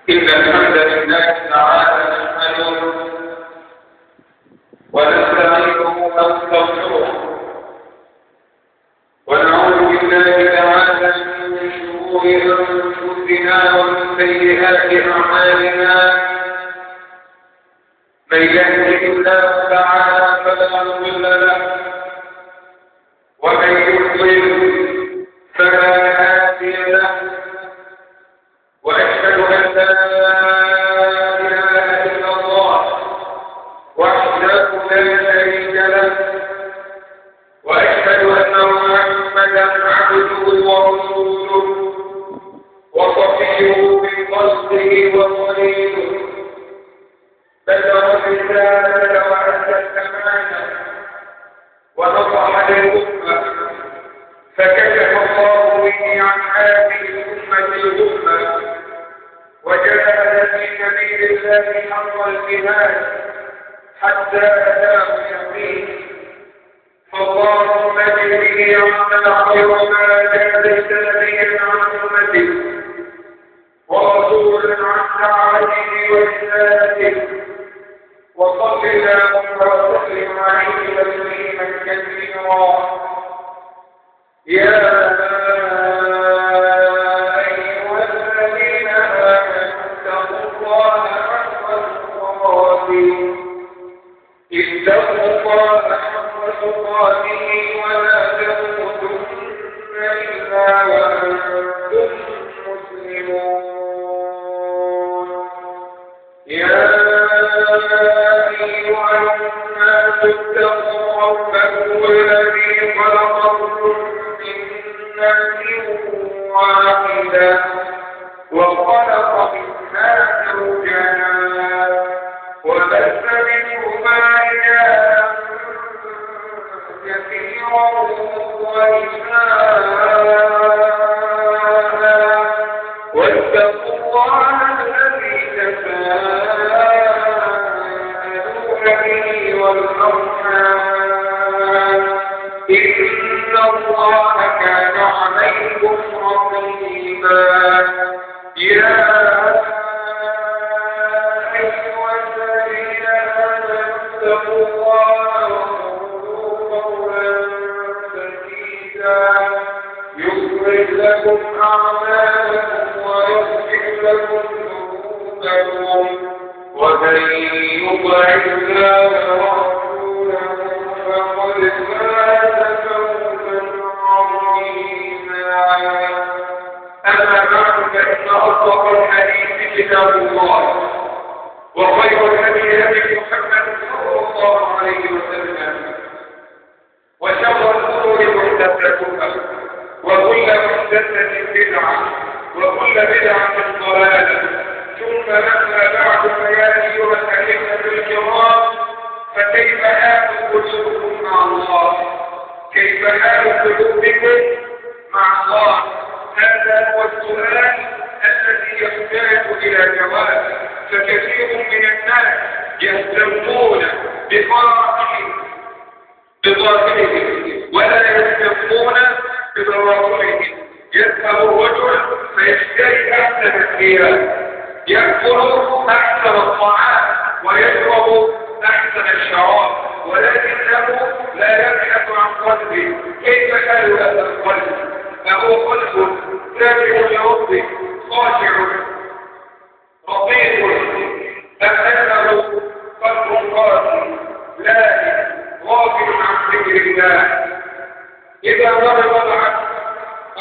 إن الحمد لله تعالى نحمده ونستعينه ونستغفره ونعوذ بالله تعالى من شرور أنفسنا ومن سيئات أعمالنا. من يهده الله تعالى فلا مضل له ومن يضلل فلا هادي له. وأشهد أن لا إله إلا الله وحده لا شريك له، وأشهد أن محمدا عبده ورسوله وصفيه من خلقه وخليله. بلغ الرسالة وأدى الأمانة ونصح للأمة، فكشف الله به عن هذه الأمة الغمة، وجاهد في سبيل الله حق الجهاد حتى أتاه اليقين. فاللهم اجعله على خير ما جادلت نبيا عن أمته ورسولا عن دعوته ورسالته، وصل اللهم وسلم عليه تسليما كثيرا. يا أيها الذين آمنوا اتقوا الله حق تقاته ولا تموتن إلا وأنتم مسلمون. يا أيها الناس اتقوا ربكم الذي خلقكم من نفس واحدة وخلق منها زوجها وبث منهما رجالا كثيرا ونساء، واتقوا الله الذي تساءلون به والأرحام إن الله كان عليكم رقيبا. يا أيها الذين آمنوا اتقوا الله وقولوا قولا سديدا يصلح لكم أعمالكم ويغفر لكم ذنوبكم، ومن يطع الله ورسوله فقد فاز فوزا عظيما. أما بعد، فإن أصدق الحديث كتاب الله، وخير الهدي هدي محمد صلى الله عليه وسلم، وشر الأمور محدثاتها، وكل محدثة بدعة، وكل بدعة ضلالة. ثم أما بعد، فيا أيها الأئمة الكرام، فكيف حال قلوبكم مع الله؟ كيف حال قلوبكم مع الله؟ هذا هو السؤال الذي يحتاج إلى جواب. فكثير من الناس يهتمون بظاهرهم ولا يهتمون ببواطنهم. يذهب الرجل فيشتري أحسن الثياب، يأكل أحسن الطعام، ويشرب أحسن الشراب، ولكنه لا يبحث عن قلبه. كيف حال هذا القلب؟ فهو قلب تابع لربه، خاشع رقيق، أم أنه قلب قاسي لاهي غافل عن ذكر الله؟ إذا ضرب العبد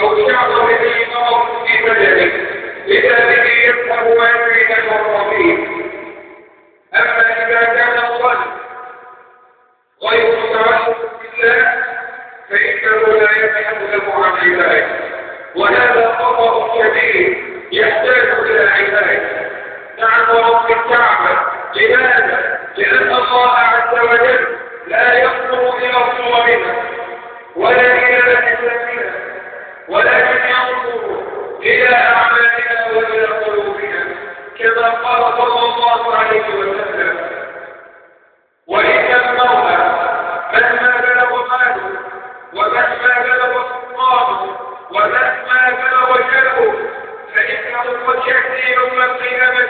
أو شعر به مرض في بدنه، إذا به يذهب ويبعد الرقيق. أما إذا كان القلب غير متعلق بالله فإنه لا يبحث له عن عباده، وهذا خطأ شديد يحتاج إلى عباده. نعم رب الكعبة. لماذا؟ لأن الله عز وجل لا ينظر إلى صورنا ولا إلى أجسامنا، ولكن ينظر إلى أعمالنا وإلى قلوبنا، كما قال صلى الله عليه وسلم: وإن المولى مهما بلغ ماله ومهما بلغ سلطانه ومهما بلغ جهله فإنه قد يأتي يوم القيامة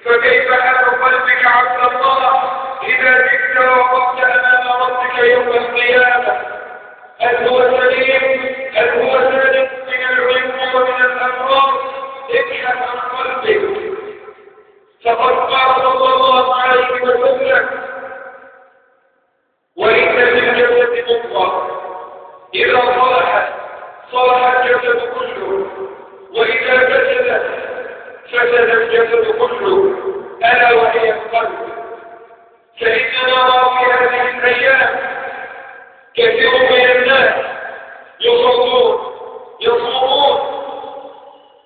فكيف حال قلبك عبد الله إذا جئت ووقفت أمام ربك يوم القيامة؟ هل هو سليم؟ هل هو سالم من العلم ومن الأمراض؟ ابحث عن قلبك. فقد قال صلى الله عليه وسلم: وإن للجسد مضغة إذا صلحت صلح الجسد كله، وإذا فسدت فسد الجسد كله، ألا وهي القلب. فإننا نرى في هذه الأيام كثير من الناس يصلون يصومون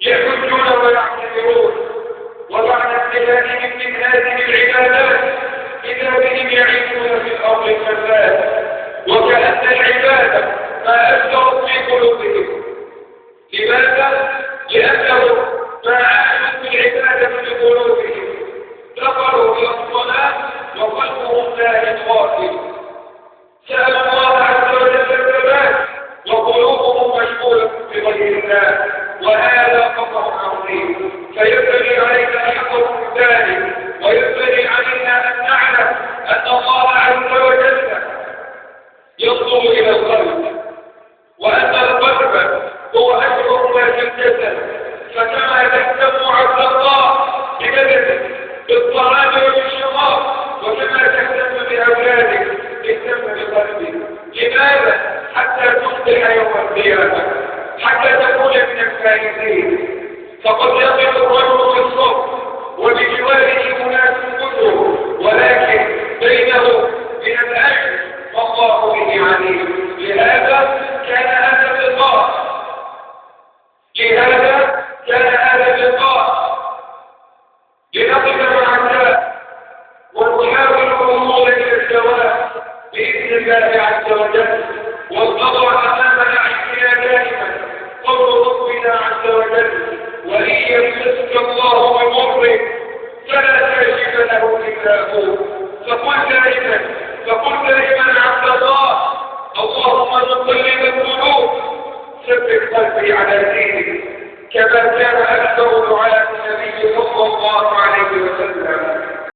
يحجون ويعتذرون، وبعد انتهائهم من هذه العبادات إذا بهم يعيشون في الأرض الفساد، وكأن العبادة ما أثرت في قلوبهم. لماذا؟ لأنهم ما عاشوا بالعبادة في قلوبهم، دخلوا إلى الصلاة وقلبهم لا غافل، سألوا الله عز وجل الثبات وقلوبهم مشغولة بغير الله، وهذا خطر عظيم. فينبغي علينا أن نحذر من ذلك، وينبغي علينا أن نعلم أن الله عز وجل ينظر إلى القلب، وأن القلب هو أشهر ما في الجسد. فكما تهتم عبد الله ببدنك بالطعام وبالشراب، وكما تهتم بأولادك اهتم بقلبك. لماذا؟ حتى تصبح يوم القيامة، حتى تكون من الفائزين. فقد يقف الرجل في الصف وبجواره أناس كثر، ولكن بينه من الأجر والله به عليم. لهذا كان هذا اللقاء لنقف مع الله ونحاول الوصول إلى الجواب بإذن الله عز وجل، والقضاء أمامنا عندنا دائما قول ربنا عز وجل: وإن يمسسك الله بضر فلا كاشف له إلا هو. فقل دائما عبد الله: اللهم مقلب القلوب ثبت قلبي على دينك. كما كان أكثر دعاء